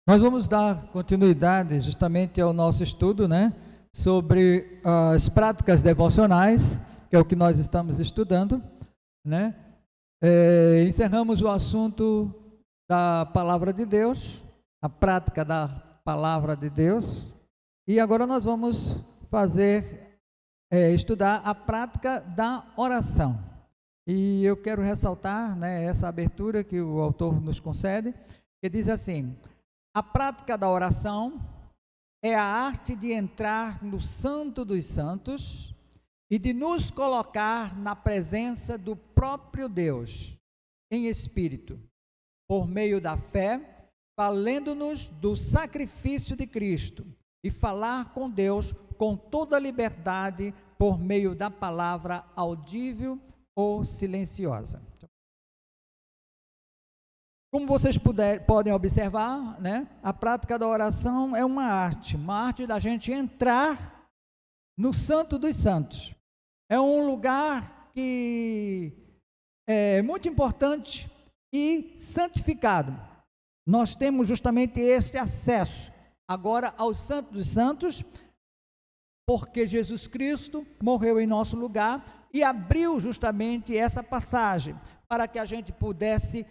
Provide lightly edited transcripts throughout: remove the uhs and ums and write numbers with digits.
Nós vamos dar continuidade justamente ao nosso estudo, né, sobre as práticas devocionais, que é o que nós estamos estudando, né? Encerramos o assunto da palavra de Deus, a prática da palavra de Deus, e agora nós vamos estudar a prática da oração. E eu quero ressaltar, né, essa abertura que o autor nos concede, que diz assim: a prática da oração é a arte de entrar no Santo dos Santos e de nos colocar na presença do próprio Deus, em espírito, por meio da fé, valendo-nos do sacrifício de Cristo, e falar com Deus com toda liberdade por meio da palavra audível ou silenciosa. Como vocês podem observar, né, a prática da oração é uma arte da gente entrar no Santo dos Santos. É um lugar que é muito importante e santificado. Nós temos justamente esse acesso agora ao Santo dos Santos, porque Jesus Cristo morreu em nosso lugar e abriu justamente essa passagem para que a gente pudesse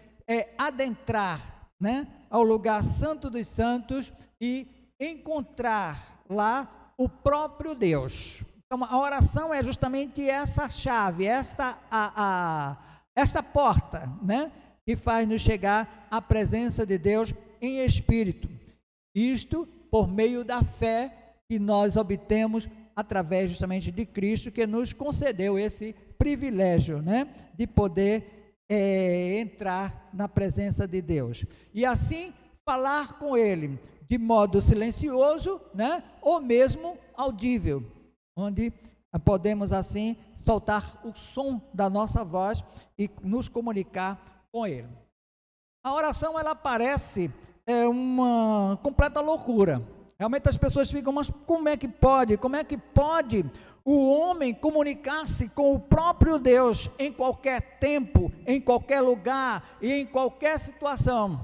adentrar, né, ao lugar Santo dos Santos e encontrar lá o próprio Deus. Então, a oração é justamente essa chave, essa porta, né, que faz nos chegar à presença de Deus em espírito. Isto por meio da fé que nós obtemos através justamente de Cristo, que nos concedeu esse privilégio, né, de poder entrar na presença de Deus e assim falar com Ele de modo silencioso, né, ou mesmo audível, onde podemos assim soltar o som da nossa voz e nos comunicar com Ele. A oração, ela parece uma completa loucura. Realmente as pessoas ficam, mas como é que pode o homem comunicar-se com o próprio Deus em qualquer tempo, em qualquer lugar e em qualquer situação?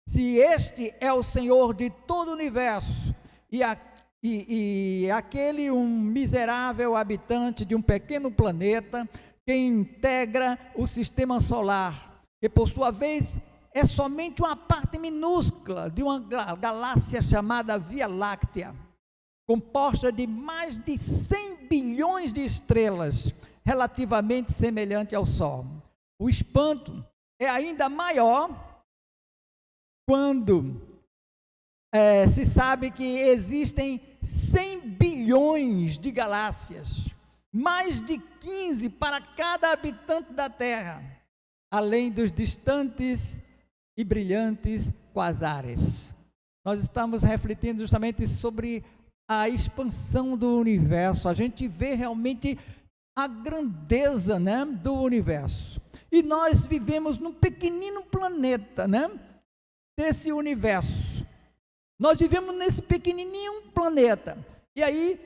Se este é o Senhor de todo o universo e aquele um miserável habitante de um pequeno planeta que integra o sistema solar, que por sua vez é somente uma parte minúscula de uma galáxia chamada Via Láctea, composta de mais de 100 bilhões de estrelas, relativamente semelhante ao Sol. O espanto é ainda maior quando se sabe que existem 100 bilhões de galáxias, mais de 15 para cada habitante da Terra, além dos distantes e brilhantes quasares. Nós estamos refletindo justamente sobre a expansão do universo. A gente vê realmente a grandeza, né, do universo. E nós vivemos num pequenino planeta, né, desse universo. Nós vivemos nesse pequenininho planeta. E aí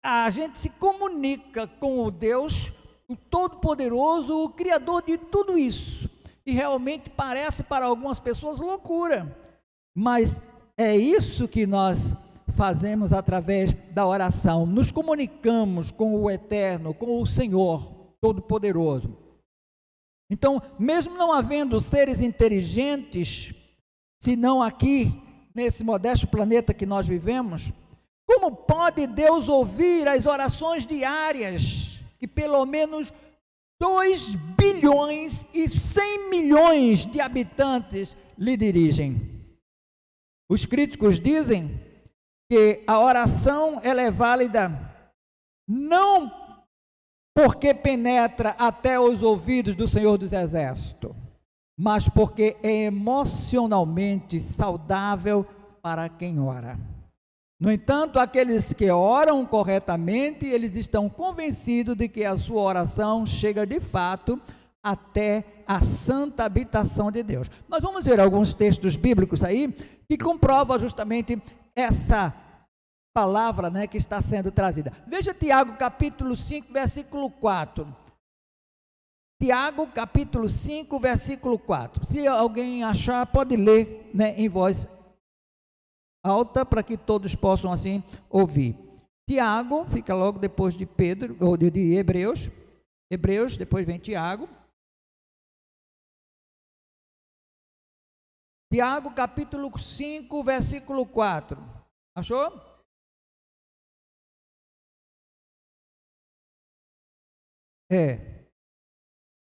a gente se comunica com o Deus, o Todo-Poderoso, o Criador de tudo isso. E realmente parece para algumas pessoas loucura, mas é isso que nós fazemos através da oração. Nos comunicamos com o Eterno, com o Senhor Todo-Poderoso. Então, mesmo não havendo seres inteligentes, senão aqui, nesse modesto planeta que nós vivemos, como pode Deus ouvir as orações diárias que pelo menos 2 bilhões e 100 milhões de habitantes lhe dirigem? Os críticos dizem que a oração ela é válida não porque penetra até os ouvidos do Senhor dos Exércitos, mas porque é emocionalmente saudável para quem ora. No entanto, aqueles que oram corretamente, eles estão convencidos de que a sua oração chega de fato até a santa habitação de Deus. Nós vamos ver alguns textos bíblicos aí que comprovam justamente essa palavra, né, que está sendo trazida. Veja Tiago capítulo 5, versículo 4. Tiago capítulo 5, versículo 4. Se alguém achar, pode ler, né, em voz alta para que todos possam assim ouvir. Tiago fica logo depois de Pedro, ou de Hebreus. Hebreus, depois vem Tiago. Tiago, capítulo 5, versículo 4. Achou?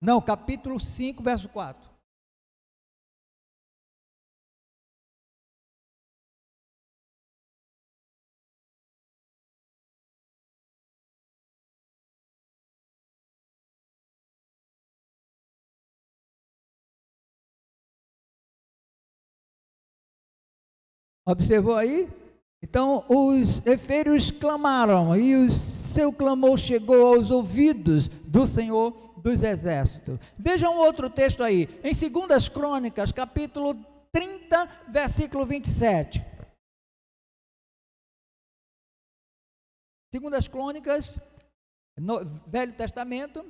Não, capítulo 5, verso 4. Observou aí? Então os efésios clamaram e o seu clamor chegou aos ouvidos do Senhor dos Exércitos. Vejam outro texto aí, em 2 Crônicas, capítulo 30, versículo 27. 2 Crônicas, no Velho Testamento.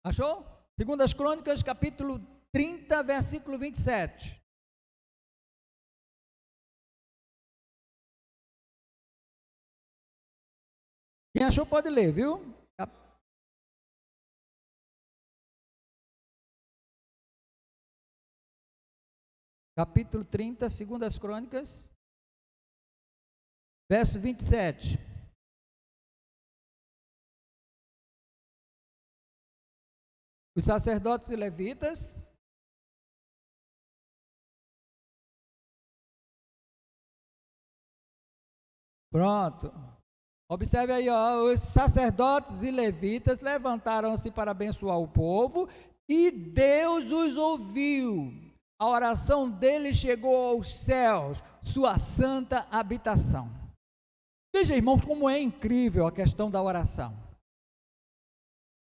Achou? 2 Crônicas, capítulo 30, versículo 27. Quem achou pode ler, viu? Capítulo 30, 2 Crônicas, verso 27. Os sacerdotes e levitas pronto. Observe aí, ó, os sacerdotes e levitas levantaram-se para abençoar o povo e Deus os ouviu. A oração deles chegou aos céus, sua santa habitação. Veja, irmãos, como é incrível a questão da oração.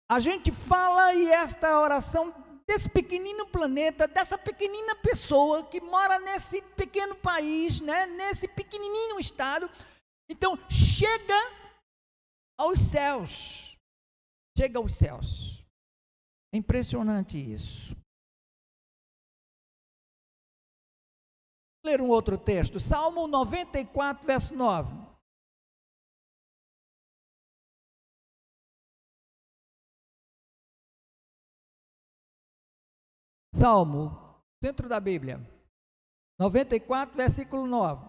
A gente fala e esta oração desse pequenino planeta, dessa pequenina pessoa que mora nesse pequeno país, né, nesse pequenininho estado, então chega aos céus. Chega aos céus. É impressionante isso. Vou ler um outro texto, Salmo 94, verso 9. Salmo, centro da Bíblia, 94, versículo 9.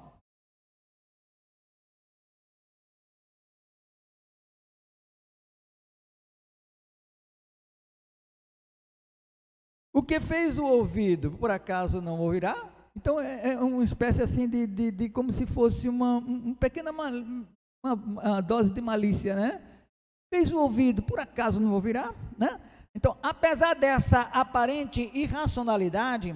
O que fez o ouvido, por acaso não ouvirá? Então é uma espécie assim de como se fosse uma pequena uma dose de malícia, né? Fez o ouvido, por acaso não ouvirá, né? Então, apesar dessa aparente irracionalidade,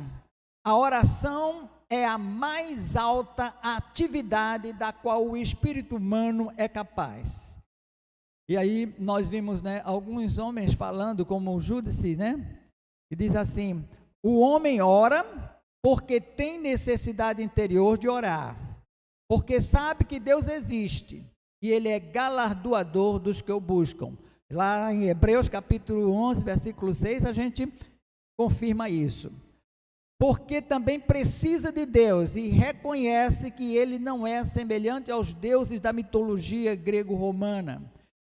a oração é a mais alta atividade da qual o espírito humano é capaz. E aí nós vimos, né, alguns homens falando, como o Júdice, né, que diz assim: o homem ora porque tem necessidade interior de orar, porque sabe que Deus existe e Ele é galardoador dos que o buscam. Lá em Hebreus capítulo 11, versículo 6, a gente confirma isso. Porque também precisa de Deus e reconhece que Ele não é semelhante aos deuses da mitologia grego-romana,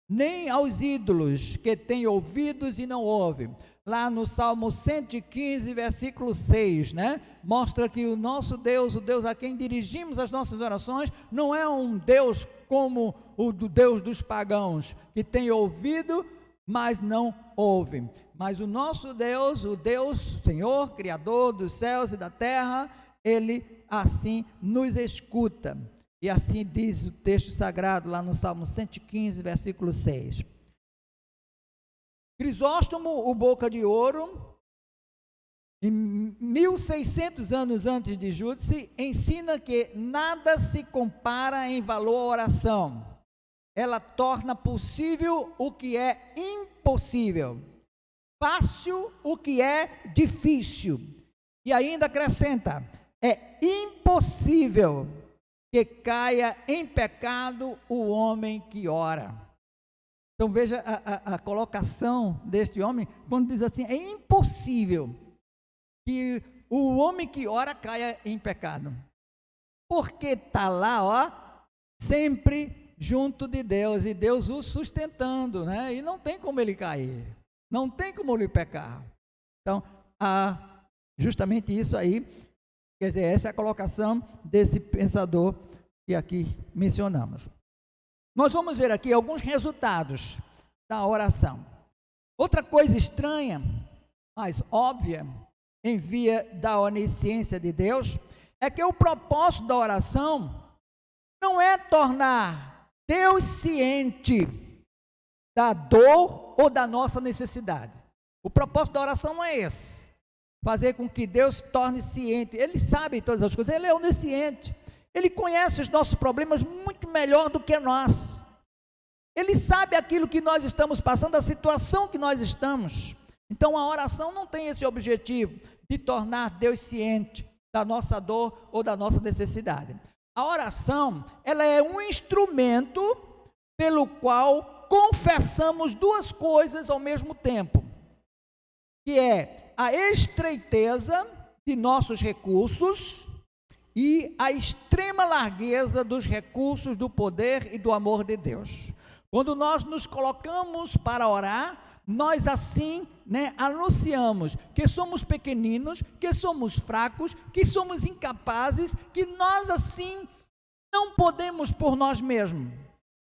nem aos ídolos que têm ouvidos e não ouvem. Lá no Salmo 115, versículo 6, né? Mostra que o nosso Deus, o Deus a quem dirigimos as nossas orações, não é um Deus como o do Deus dos pagãos, que tem ouvido, mas não ouve. Mas o nosso Deus, o Deus, Senhor, Criador dos céus e da terra, Ele assim nos escuta. E assim diz o texto sagrado lá no Salmo 115, versículo 6. Crisóstomo, o Boca de Ouro, em 1600 anos antes de Júdice, ensina que nada se compara em valor à oração. Ela torna possível o que é impossível, fácil o que é difícil. E ainda acrescenta: é impossível que caia em pecado o homem que ora. Então veja a colocação deste homem, quando diz assim, é impossível que o homem que ora caia em pecado. Porque está lá, ó, sempre junto de Deus, e Deus o sustentando, né? E não tem como ele cair, não tem como ele pecar. Então, justamente isso aí, quer dizer, essa é a colocação desse pensador que aqui mencionamos. Nós vamos ver aqui alguns resultados da oração. Outra coisa estranha, mas óbvia, em via da onisciência de Deus, é que o propósito da oração não é tornar Deus ciente da dor ou da nossa necessidade. O propósito da oração não é esse. Fazer com que Deus torne ciente. Ele sabe todas as coisas, Ele é onisciente. Ele conhece os nossos problemas muito melhor do que nós. Ele sabe aquilo que nós estamos passando, a situação que nós estamos. Então a oração não tem esse objetivo de tornar Deus ciente da nossa dor ou da nossa necessidade. A oração, ela é um instrumento pelo qual confessamos duas coisas ao mesmo tempo, que é a estreiteza de nossos recursos e a extrema largueza dos recursos do poder e do amor de Deus. Quando nós nos colocamos para orar, nós assim, anunciamos que somos pequeninos, que somos fracos, que somos incapazes, que nós assim não podemos por nós mesmos.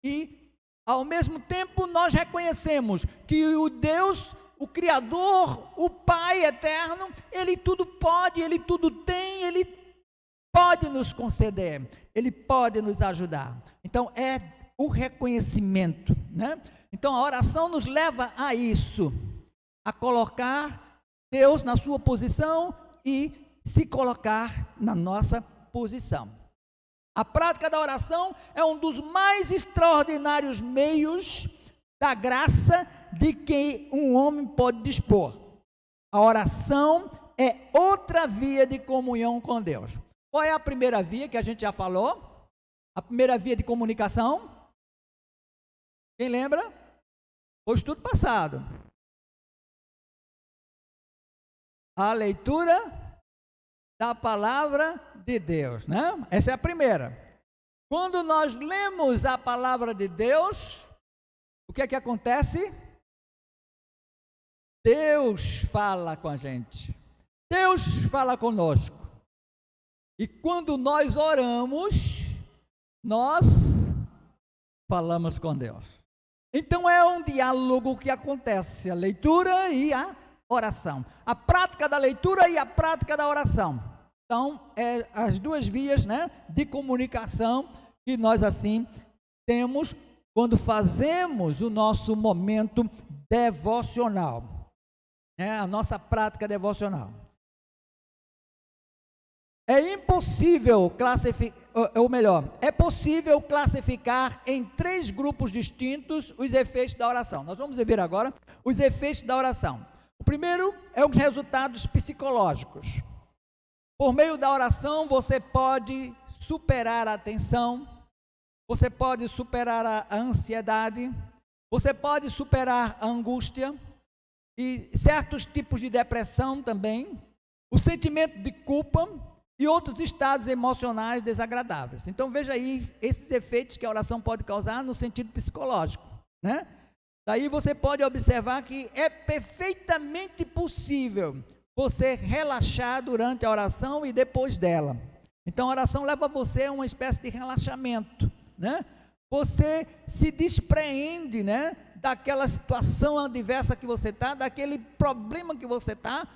E, ao mesmo tempo, nós reconhecemos que o Deus, o Criador, o Pai eterno, Ele tudo pode, Ele tudo tem, Ele pode nos conceder, Ele pode nos ajudar. Então, é o reconhecimento, né? Então, a oração nos leva a isso, a colocar Deus na sua posição e se colocar na nossa posição. A prática da oração é um dos mais extraordinários meios da graça de que um homem pode dispor. A oração é outra via de comunhão com Deus. Qual é a primeira via que a gente já falou? A primeira via de comunicação? Quem lembra? Foi o estudo passado. A leitura da palavra de Deus, né? Essa é a primeira. Quando nós lemos a palavra de Deus, o que é que acontece? Deus fala com a gente. Deus fala conosco. E quando nós oramos, nós falamos com Deus. Então é um diálogo que acontece, a leitura e a oração. A prática da leitura e a prática da oração. Então, é as duas vias, de comunicação que nós assim temos quando fazemos o nosso momento devocional, a nossa prática devocional. É possível classificar em 3 grupos distintos os efeitos da oração. Nós vamos ver agora os efeitos da oração. O primeiro é os resultados psicológicos. Por meio da oração, você pode superar a tensão, você pode superar a ansiedade, você pode superar a angústia e certos tipos de depressão também, o sentimento de culpa e outros estados emocionais desagradáveis. Então veja aí esses efeitos que a oração pode causar no sentido psicológico, Daí você pode observar que é perfeitamente possível você relaxar durante a oração e depois dela. Então a oração leva você a uma espécie de relaxamento, Você se despreende, daquela situação adversa que você está, daquele problema que você está,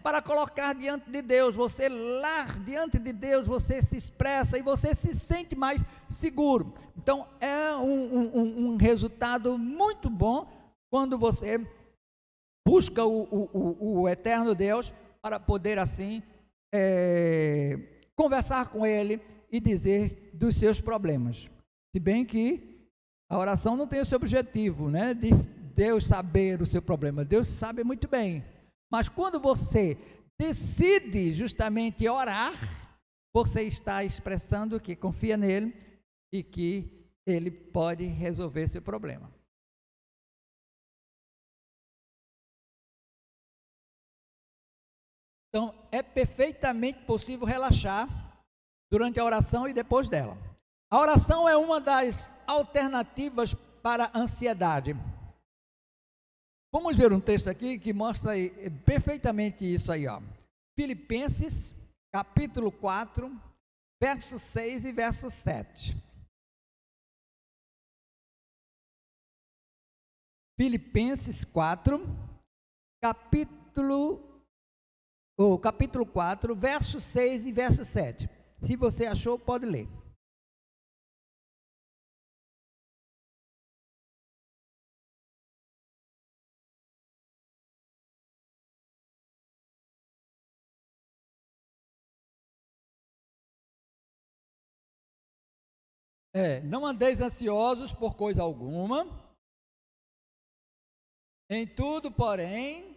para colocar diante de Deus. Você lá diante de Deus, você se expressa e você se sente mais seguro. Então é um resultado muito bom quando você busca o eterno Deus para poder assim conversar com Ele e dizer dos seus problemas. Se bem que a oração não tem esse objetivo, de Deus saber o seu problema. Deus sabe muito bem. Mas quando você decide justamente orar, você está expressando que confia nele e que ele pode resolver seu problema. Então, é perfeitamente possível relaxar durante a oração e depois dela. A oração é uma das alternativas para a ansiedade. Vamos ver um texto aqui que mostra perfeitamente isso aí, ó. Filipenses, capítulo 4, verso 6 e verso 7. Filipenses 4, capítulo 4, verso 6 e verso 7. Se você achou, pode ler. Não andeis ansiosos por coisa alguma, em tudo, porém,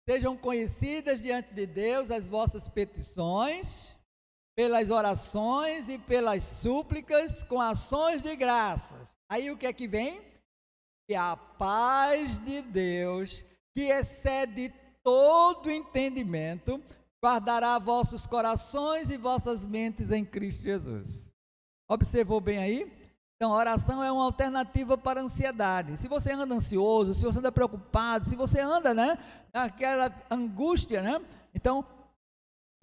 sejam conhecidas diante de Deus as vossas petições, pelas orações e pelas súplicas, com ações de graças. Aí o que é que vem? E a paz de Deus, que excede todo entendimento, guardará vossos corações e vossas mentes em Cristo Jesus. Observou bem aí? Então, a oração é uma alternativa para a ansiedade. Se você anda ansioso, se você anda preocupado, se você anda, naquela angústia, então,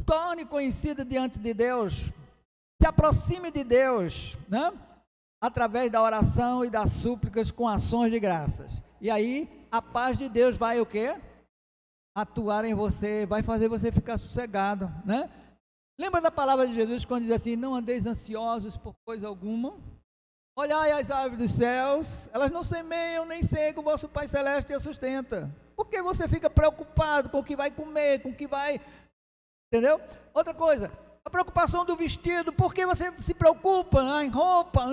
torne conhecida diante de Deus, se aproxime de Deus, através da oração e das súplicas com ações de graças. E aí, a paz de Deus vai o quê? Atuar em você, vai fazer você ficar sossegado, Lembra da palavra de Jesus quando diz assim: não andeis ansiosos por coisa alguma? Olhai as aves dos céus, elas não semeiam nem cegam, o vosso Pai Celeste as sustenta. Por que você fica preocupado com o que vai comer, com o que vai... Entendeu? Outra coisa, a preocupação do vestido, por que você se preocupa em roupa,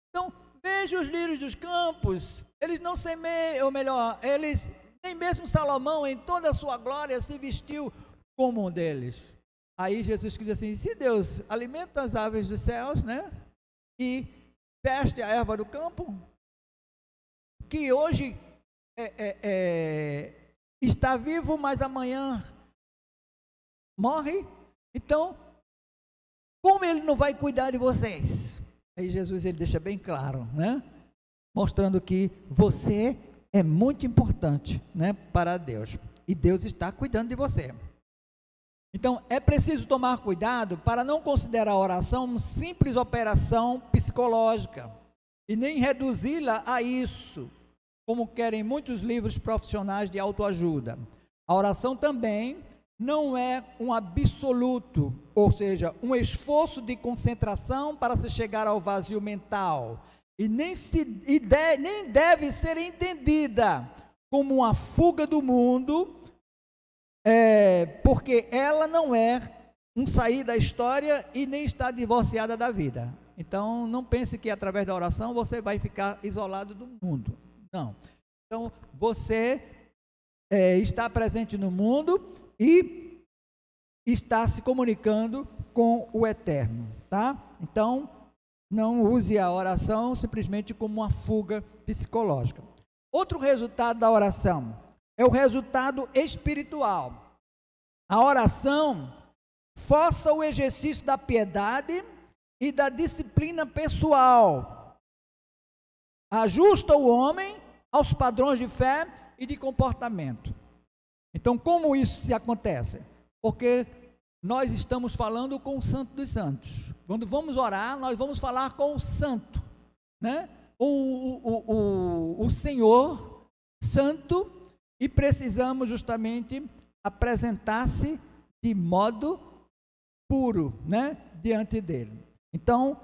Então, veja os lírios dos campos, eles não semeiam, ou melhor, eles, nem mesmo Salomão, em toda a sua glória, se vestiu como um deles. Aí Jesus diz assim: se Deus alimenta as aves dos céus, e veste a erva do campo, que hoje está vivo, mas amanhã morre, então, como ele não vai cuidar de vocês? Aí Jesus, ele deixa bem claro, mostrando que você é muito importante, para Deus, e Deus está cuidando de você. Então, é preciso tomar cuidado para não considerar a oração uma simples operação psicológica e nem reduzi-la a isso, como querem muitos livros profissionais de autoajuda. A oração também não é um absoluto, ou seja, um esforço de concentração para se chegar ao vazio mental, e nem deve ser entendida como uma fuga do mundo, porque ela não é um sair da história e nem está divorciada da vida. Então, não pense que através da oração você vai ficar isolado do mundo. Não. Então, você está presente no mundo e está se comunicando com o Eterno, tá? Então, não use a oração simplesmente como uma fuga psicológica. Outro resultado da oração é o resultado espiritual. A oração força o exercício da piedade e da disciplina pessoal. Ajusta o homem aos padrões de fé e de comportamento. Então, como isso se acontece? Porque nós estamos falando com o Santo dos Santos. Quando vamos orar, nós vamos falar com o Santo, o Senhor Santo, e precisamos justamente apresentar-se de modo puro, diante dele. Então,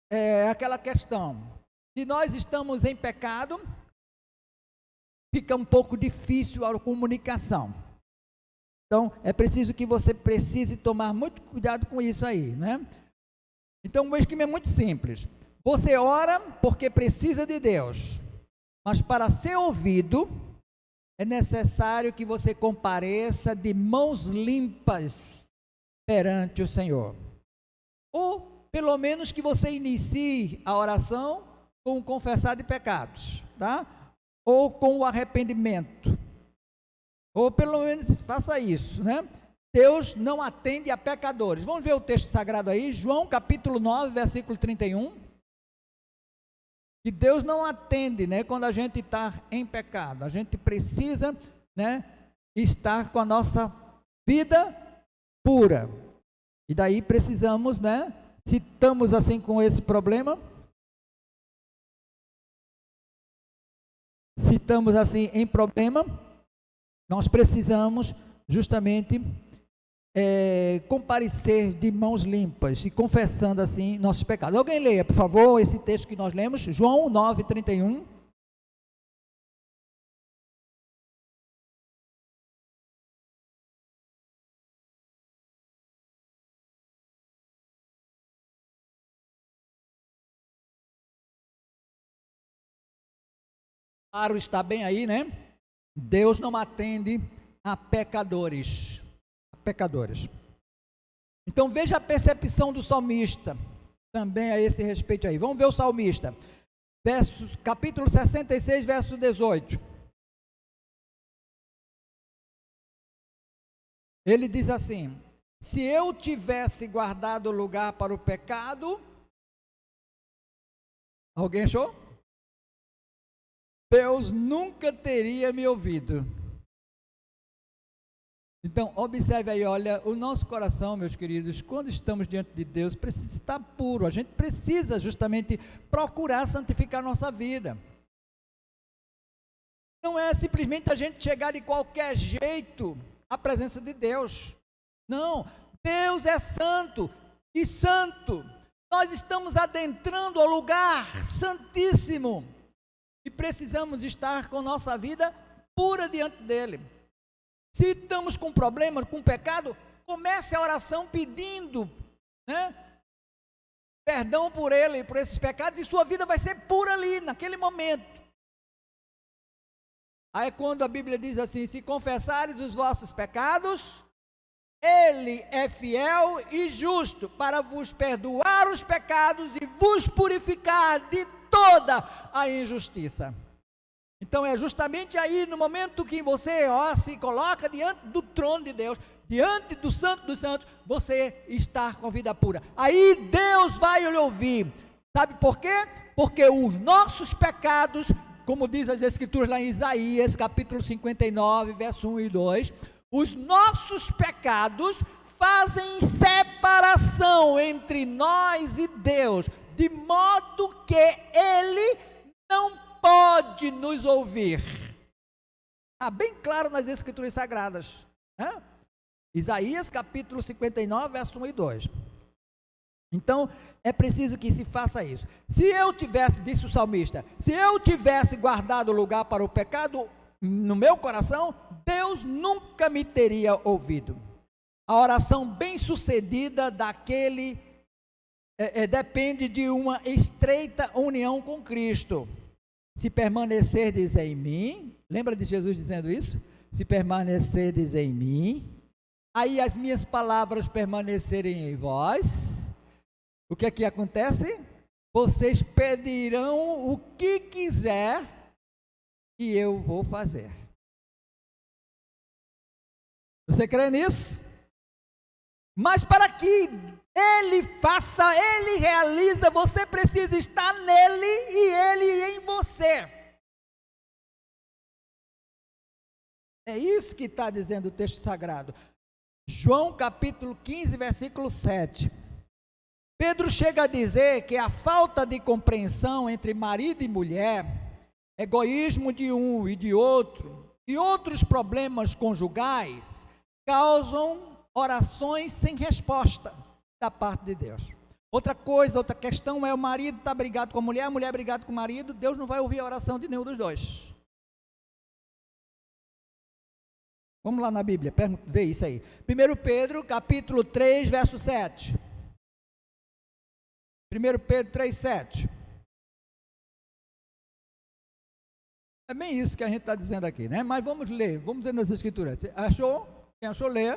é aquela questão, se nós estamos em pecado, fica um pouco difícil a comunicação. Então, é preciso que você tomar muito cuidado com isso aí, Então, o esquema é muito simples. Você ora porque precisa de Deus, mas para ser ouvido, é necessário que você compareça de mãos limpas perante o Senhor. Ou, pelo menos, que você inicie a oração com o confessar de pecados, tá? Ou com o arrependimento. Ou pelo menos faça isso, né? Deus não atende a pecadores. Vamos ver o texto sagrado aí, João capítulo 9, versículo 31. Que Deus não atende, né, quando a gente está em pecado. A gente precisa, né, estar com a nossa vida pura. E daí precisamos, né, se estamos assim com esse problema, se estamos assim em problema, nós precisamos justamente comparecer de mãos limpas e confessando assim nossos pecados. Alguém leia, por favor, esse texto que nós lemos, João 9, 31. Claro, está bem aí, né? Deus não atende a pecadores. Então veja a percepção do salmista também a esse respeito aí. Vamos ver o salmista. Capítulo 66, verso 18. Ele diz assim: se eu tivesse guardado lugar para o pecado, alguém achou? Deus nunca teria me ouvido. Então, observe aí, olha, o nosso coração, meus queridos, quando estamos diante de Deus, precisa estar puro. A gente precisa justamente procurar santificar nossa vida. Não é simplesmente a gente chegar de qualquer jeito à presença de Deus. Não, Deus é santo e santo. Nós estamos adentrando ao lugar santíssimo e precisamos estar com nossa vida pura diante dele. Se estamos com problema, com pecado, comece a oração pedindo, né, perdão por ele, por esses pecados, e sua vida vai ser pura ali, naquele momento. Aí quando a Bíblia diz assim: se confessares os vossos pecados, ele é fiel e justo para vos perdoar os pecados e vos purificar de toda a injustiça. Então é justamente aí, no momento que você se coloca diante do trono de Deus, diante do Santo dos Santos, você está com vida pura. Aí Deus vai lhe ouvir. Sabe por quê? Porque os nossos pecados, como diz as Escrituras lá em Isaías, capítulo 59, verso 1 e 2, os nossos pecados fazem separação entre nós e Deus, de modo que Ele não pode nos ouvir. Está bem claro nas Escrituras Sagradas, né? Isaías capítulo 59, verso 1 e 2. Então, é preciso que se faça isso. Se eu tivesse, disse o salmista, se eu tivesse guardado lugar para o pecado no meu coração, Deus nunca me teria ouvido. A oração bem-sucedida daquele depende de uma estreita união com Cristo. Se permanecerdes em mim, lembra de Jesus dizendo isso? Se permanecerdes em mim, aí as minhas palavras permanecerem em vós, o que é que acontece? Vocês pedirão o que quiser e eu vou fazer. Você crê nisso? Mas para que Ele faça, Ele realiza, você precisa estar nele e Ele em você. É isso que está dizendo o texto sagrado. João capítulo 15, versículo 7. Pedro chega a dizer que a falta de compreensão entre marido e mulher, egoísmo de um e de outro, e outros problemas conjugais, causam orações sem resposta da parte de Deus. Outra coisa, outra questão é: o marido está brigado com a mulher brigada com o marido, Deus não vai ouvir a oração de nenhum dos dois. Vamos lá na Bíblia, vê isso aí. 1 Pedro, capítulo 3, verso 7. 1 Pedro 3, 7. É bem isso que a gente está dizendo aqui, né? Mas vamos ler, vamos ver nas Escrituras. Achou? Quem achou, lê.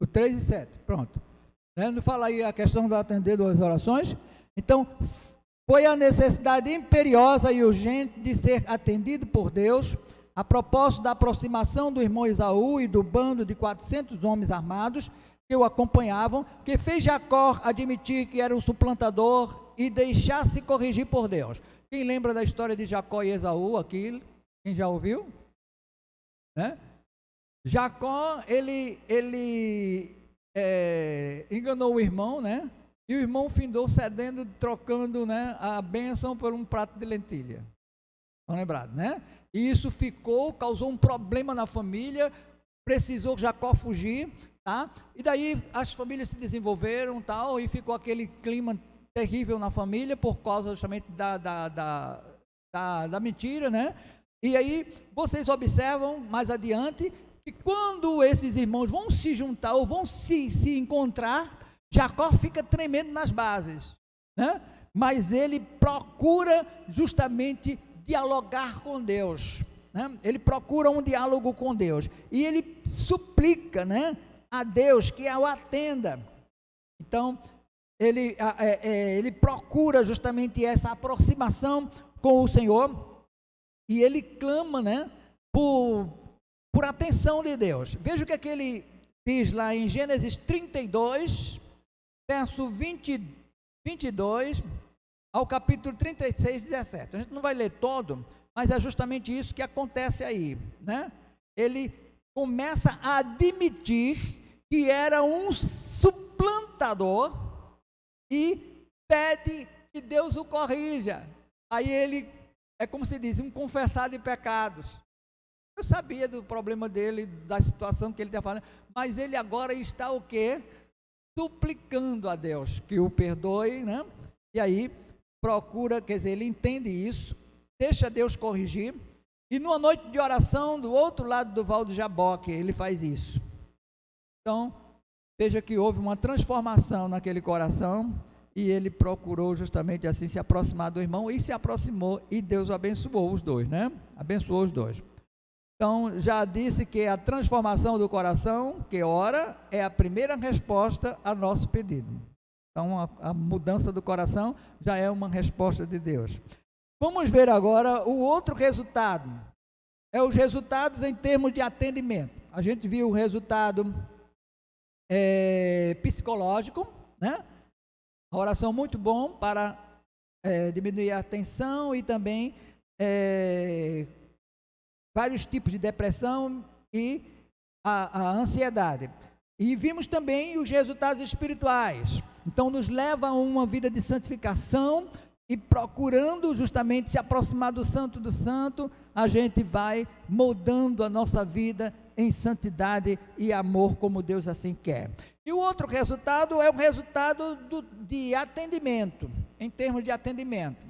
O 3 e 7, pronto. Não fala aí a questão de atender duas orações. Então, foi a necessidade imperiosa e urgente de ser atendido por Deus, a propósito da aproximação do irmão Esaú e do bando de 400 homens armados que o acompanhavam, que fez Jacó admitir que era o suplantador e deixar-se corrigir por Deus. Quem lembra da história de Jacó e Esaú aqui? Quem já ouviu? Jacó, ele enganou o irmão, e o irmão findou cedendo, trocando, a bênção por um prato de lentilha. Estão lembrados, E isso causou um problema na família, precisou Jacó fugir, tá? E daí as famílias se desenvolveram, tal, e ficou aquele clima terrível na família, por causa justamente da mentira, E aí vocês observam mais adiante, que quando esses irmãos vão se juntar, ou vão se encontrar, Jacó fica tremendo nas bases, Mas ele procura justamente dialogar com Deus, Ele procura um diálogo com Deus, e ele suplica, a Deus que o atenda. Então, ele procura justamente essa aproximação com o Senhor, e ele clama, por atenção de Deus. Veja o que é que ele diz lá em Gênesis 32, verso 22 ao capítulo 36, 17. A gente não vai ler todo, mas é justamente isso que acontece aí, Ele começa a admitir que era um suplantador e pede que Deus o corrija. Aí ele, é como se diz, um confessar de pecados. Eu sabia do problema dele, da situação que ele está falando, mas ele agora está o quê? Suplicando a Deus que o perdoe, E aí procura, quer dizer, ele entende isso, deixa Deus corrigir, e numa noite de oração, do outro lado do Val do Jaboque, ele faz isso. Então, veja que houve uma transformação naquele coração, e ele procurou justamente assim se aproximar do irmão, e se aproximou, e Deus abençoou os dois, Abençoou os dois. Então, já disse que a transformação do coração, que ora, é a primeira resposta ao nosso pedido. Então, a mudança do coração já é uma resposta de Deus. Vamos ver agora o outro resultado. É os resultados em termos de atendimento. A gente viu o resultado psicológico, A oração muito bom para diminuir a tensão e também vários tipos de depressão e a ansiedade. E vimos também os resultados espirituais. Então, nos leva a uma vida de santificação, e procurando justamente se aproximar do Santo, a gente vai moldando a nossa vida em santidade e amor, como Deus assim quer. E o outro resultado é o resultado de atendimento, em termos de atendimento.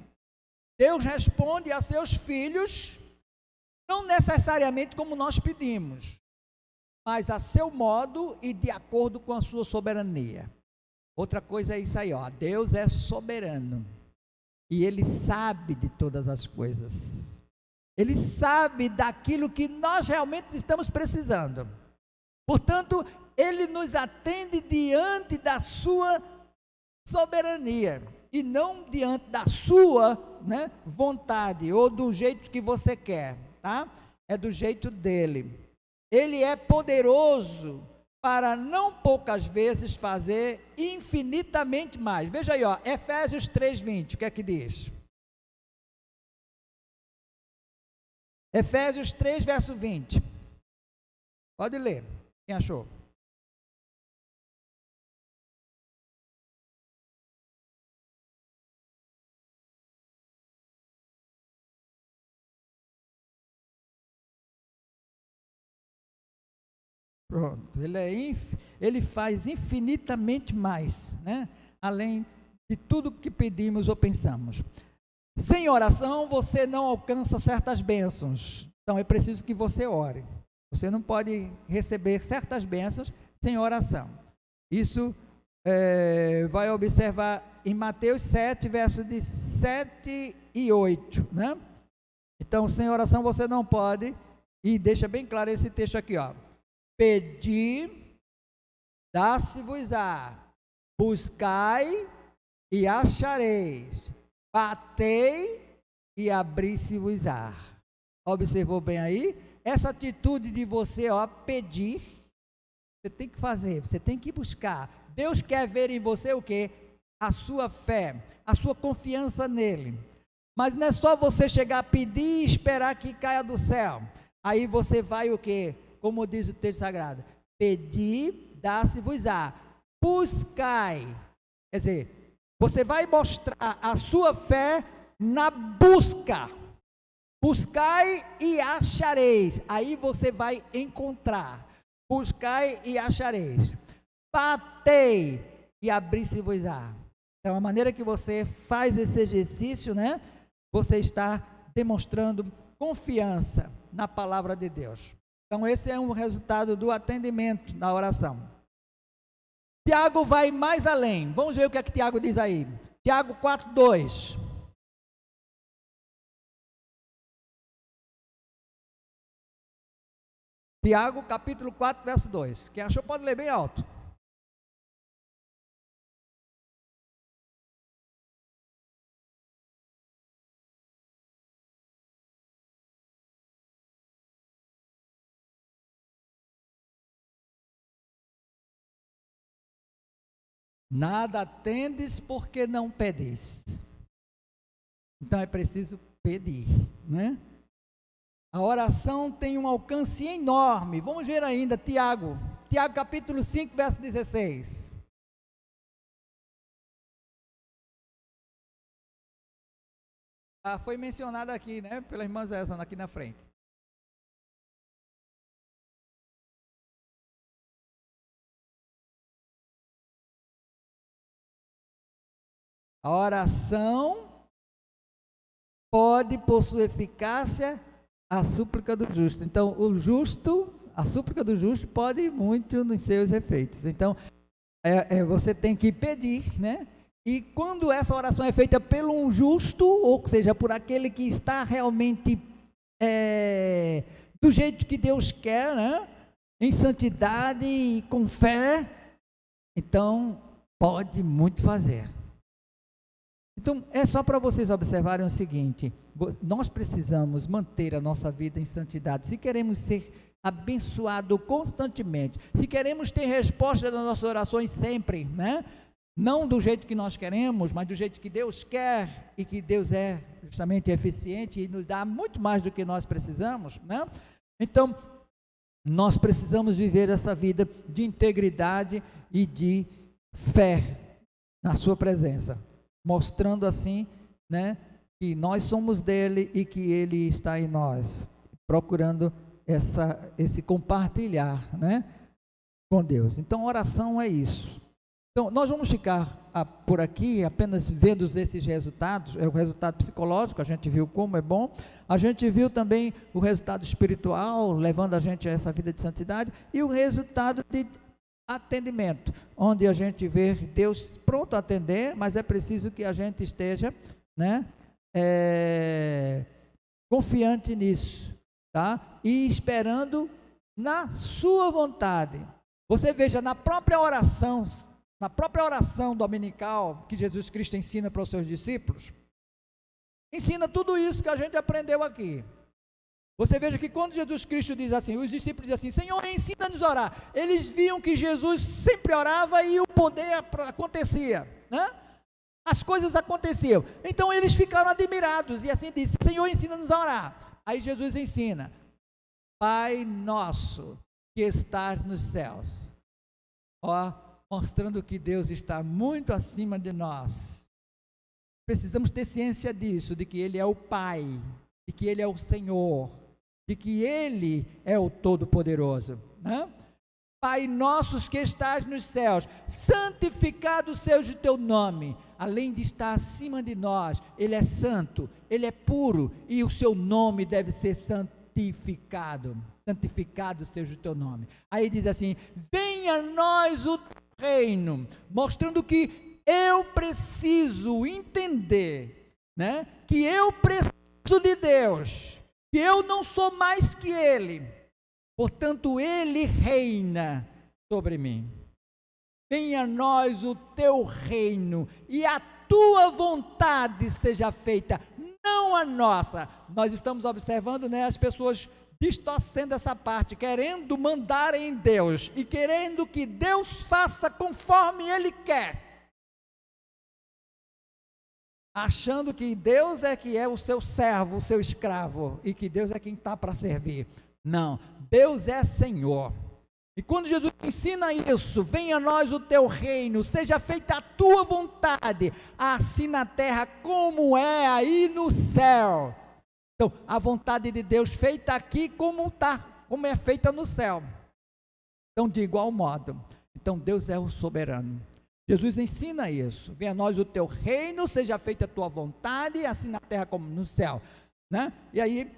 Deus responde a seus filhos, não necessariamente como nós pedimos, mas a seu modo e de acordo com a sua soberania. Outra coisa é isso aí, Deus é soberano, e Ele sabe de todas as coisas, Ele sabe daquilo que nós realmente estamos precisando, portanto, Ele nos atende diante da sua soberania, e não diante da sua vontade, ou do jeito que você quer, é do jeito dele. Ele é poderoso para não poucas vezes fazer infinitamente mais. Veja aí, Efésios 3:20, o que é que diz? Efésios 3, verso 20. Pode ler, quem achou? Pronto, ele faz infinitamente mais, além de tudo que pedimos ou pensamos. Sem oração, você não alcança certas bênçãos. Então, é preciso que você ore. Você não pode receber certas bênçãos sem oração. Isso vai observar em Mateus 7, versos de 7 e 8, Então, sem oração você não pode, e deixa bem claro esse texto aqui, Pedi, dá-se-vos-á, buscai e achareis, batei e abri-se-vos-á. Observou bem aí? Essa atitude de você, pedir, você tem que fazer, você tem que buscar. Deus quer ver em você o quê? A sua fé, a sua confiança nele. Mas não é só você chegar a pedir e esperar que caia do céu. Aí você vai o quê? Como diz o texto sagrado, pedir, dá-se-vos-á, buscai. Quer dizer, você vai mostrar a sua fé na busca. Buscai e achareis. Aí você vai encontrar. Buscai e achareis. Batei e abri-se-vos-á. Então, a maneira que você faz esse exercício, né? Você está demonstrando confiança na palavra de Deus. Então, esse é um resultado do atendimento na oração. Tiago vai mais além. Vamos ver o que é que Tiago diz aí. Tiago 4:2. Tiago, capítulo 4, verso 2. Quem achou pode ler bem alto. Nada tendes porque não pedis. Então é preciso pedir, né? A oração tem um alcance enorme. Vamos ver ainda Tiago. Tiago capítulo 5, verso 16. Foi mencionado aqui, né? Pela irmã Zé aqui na frente. A oração pode, por sua eficácia, a súplica do justo. Então, a súplica do justo pode ir muito nos seus efeitos. Então, você tem que pedir, né? E quando essa oração é feita pelo um justo, ou seja, por aquele que está realmente do jeito que Deus quer, né? Em santidade e com fé, então pode muito fazer. Então, é só para vocês observarem o seguinte: nós precisamos manter a nossa vida em santidade. Se queremos ser abençoados constantemente, se queremos ter resposta das nossas orações sempre, né? Não do jeito que nós queremos, mas do jeito que Deus quer, e que Deus é justamente eficiente e nos dá muito mais do que nós precisamos, né? Então, nós precisamos viver essa vida de integridade e de fé na sua presença, mostrando assim, né, que nós somos dele e que ele está em nós, procurando esse compartilhar, né, com Deus. Então, oração é isso. Então, nós vamos ficar por aqui apenas vendo esses resultados. É o resultado psicológico, a gente viu como é bom, a gente viu também o resultado espiritual, levando a gente a essa vida de santidade, e o resultado de atendimento, onde a gente vê Deus pronto a atender, mas é preciso que a gente esteja, né, confiante nisso, tá? E esperando na sua vontade. Você veja, na própria oração dominical que Jesus Cristo ensina para os seus discípulos, ensina tudo isso que a gente aprendeu aqui. Você veja que quando Jesus Cristo diz assim, os discípulos dizem assim: Senhor, ensina-nos a orar. Eles viam que Jesus sempre orava e o poder acontecia, né? As coisas aconteciam. Então eles ficaram admirados e assim disse: Senhor, ensina-nos a orar. Aí Jesus ensina: Pai nosso que estás nos céus. Mostrando que Deus está muito acima de nós. Precisamos ter ciência disso, de que Ele é o Pai, de que Ele é o Senhor, de que Ele é o Todo-Poderoso, né? Pai nosso que estás nos céus, santificado seja o teu nome. Além de estar acima de nós, Ele é santo, Ele é puro, e o seu nome deve ser santificado. Santificado seja o teu nome. Aí diz assim: venha a nós o reino, mostrando que eu preciso entender, né, que eu preciso de Deus, que eu não sou mais que Ele, portanto Ele reina sobre mim. venha a nós o teu reino e a tua vontade seja feita, não a nossa. Nós estamos observando, né, as pessoas distorcendo essa parte, querendo mandar em Deus e querendo que Deus faça conforme Ele quer, achando que Deus é que é o seu servo, o seu escravo, e que Deus é quem está para servir. Não, Deus é Senhor. E quando Jesus ensina isso, venha a nós o teu reino, seja feita a tua vontade, assim na terra como é aí no céu. Então, a vontade de Deus feita aqui como é feita no céu. Então, de igual modo. Então, Deus é o soberano. Jesus ensina isso. Venha a nós o teu reino, seja feita a tua vontade, assim na terra como no céu. Né? E aí,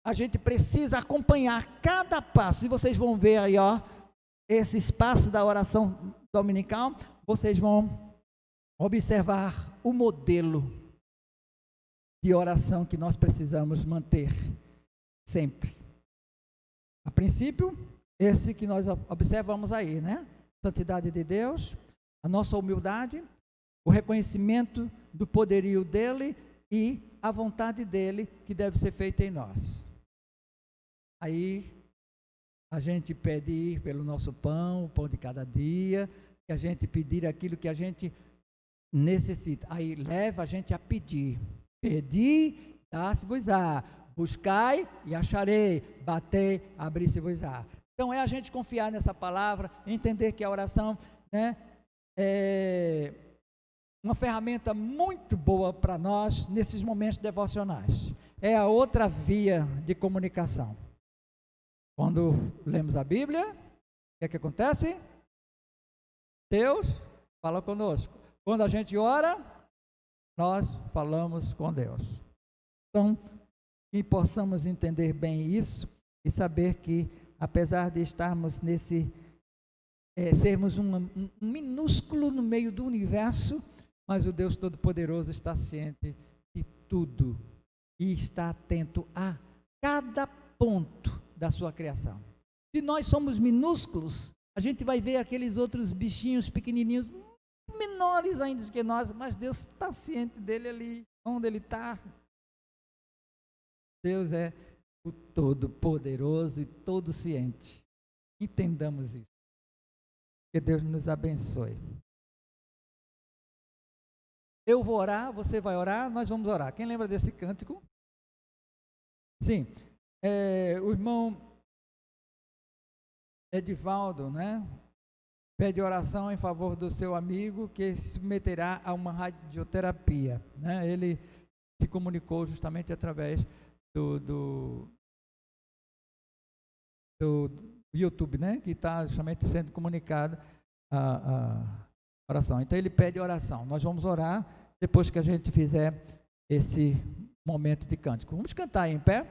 a gente precisa acompanhar cada passo. E vocês vão ver aí, ó, esse espaço da oração dominical, vocês vão observar o modelo de oração que nós precisamos manter sempre. A princípio, esse que nós observamos aí, né? Santidade de Deus, a nossa humildade, o reconhecimento do poderio dele e a vontade dele que deve ser feita em nós. Aí a gente pede pelo nosso pão, o pão de cada dia, que a gente pedir aquilo que a gente necessita. Aí leva a gente a pedir. Pedi, dá-se-vos-á. Buscai e acharei. Batei, abri-se-vos-á. Então é a gente confiar nessa palavra, entender que a oração, né, é uma ferramenta muito boa para nós nesses momentos devocionais. É a outra via de comunicação. Quando lemos a Bíblia, o que acontece? Deus fala conosco. Quando a gente ora, nós falamos com Deus. Então, que possamos entender bem isso e saber que, apesar de estarmos sermos um minúsculo no meio do universo, mas o Deus Todo-Poderoso está ciente de tudo e está atento a cada ponto da sua criação. Se nós somos minúsculos, a gente vai ver aqueles outros bichinhos pequenininhos, menores ainda que nós, mas Deus está ciente dele ali, onde ele está. Deus é o Todo-Poderoso e Todo-Ciente. Entendamos isso. Que Deus nos abençoe. Eu vou orar, você vai orar, nós vamos orar. Quem lembra desse cântico? Sim. O irmão Edivaldo, né, pede oração em favor do seu amigo que se submeterá a uma radioterapia, né? Ele se comunicou justamente através do YouTube, né, que está justamente sendo comunicado a oração. Então ele pede oração. Nós vamos orar depois que a gente fizer esse momento de cântico. Vamos cantar em pé?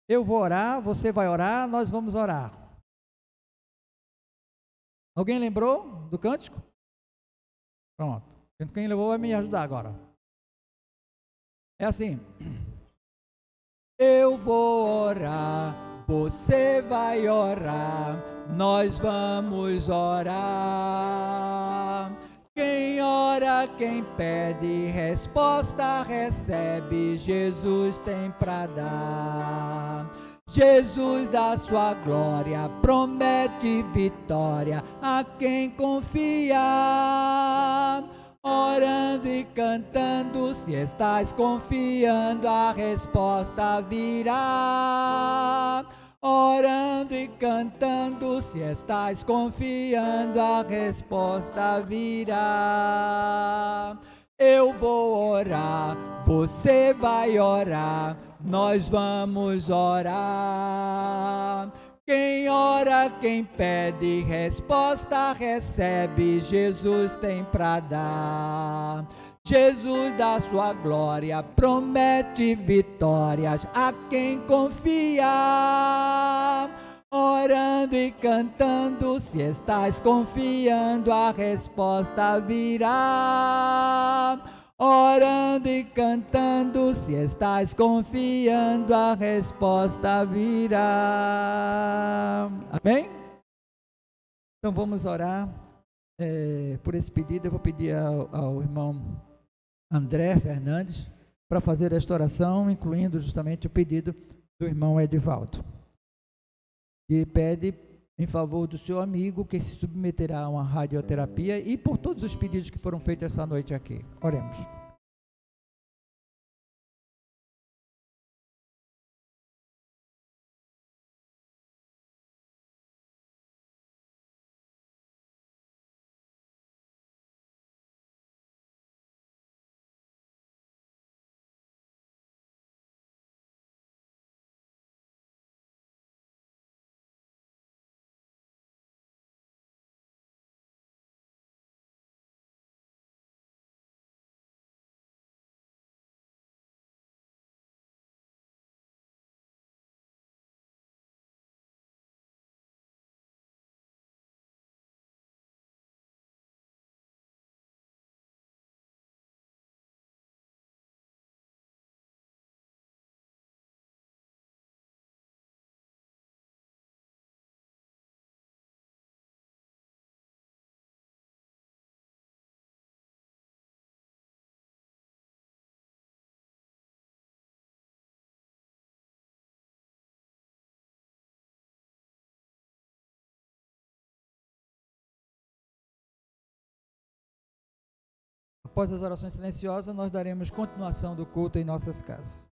Eu vou orar, você vai orar, nós vamos orar. Alguém lembrou do cântico? Pronto. Quem lembrou vai me ajudar agora. É assim. Eu vou orar, você vai orar, nós vamos orar. Quem ora, quem pede, resposta recebe, Jesus tem para dar. Jesus da sua glória promete vitória a quem confia. Orando e cantando, se estás confiando, a resposta virá. Orando e cantando, se estás confiando, a resposta virá. Eu vou orar, você vai orar, nós vamos orar. Quem ora, quem pede, resposta recebe, Jesus tem para dar. Jesus da sua glória promete vitórias a quem confia. Orando e cantando, se estás confiando, a resposta virá. Orando e cantando, se estás confiando, a resposta virá. Amém? Então vamos orar por esse pedido, eu vou pedir ao irmão André Fernandes para fazer esta oração, incluindo justamente o pedido do irmão Edivaldo, que pede em favor do seu amigo que se submeterá a uma radioterapia e por todos os pedidos que foram feitos essa noite aqui. Oremos. Após as orações silenciosas, nós daremos continuação do culto em nossas casas.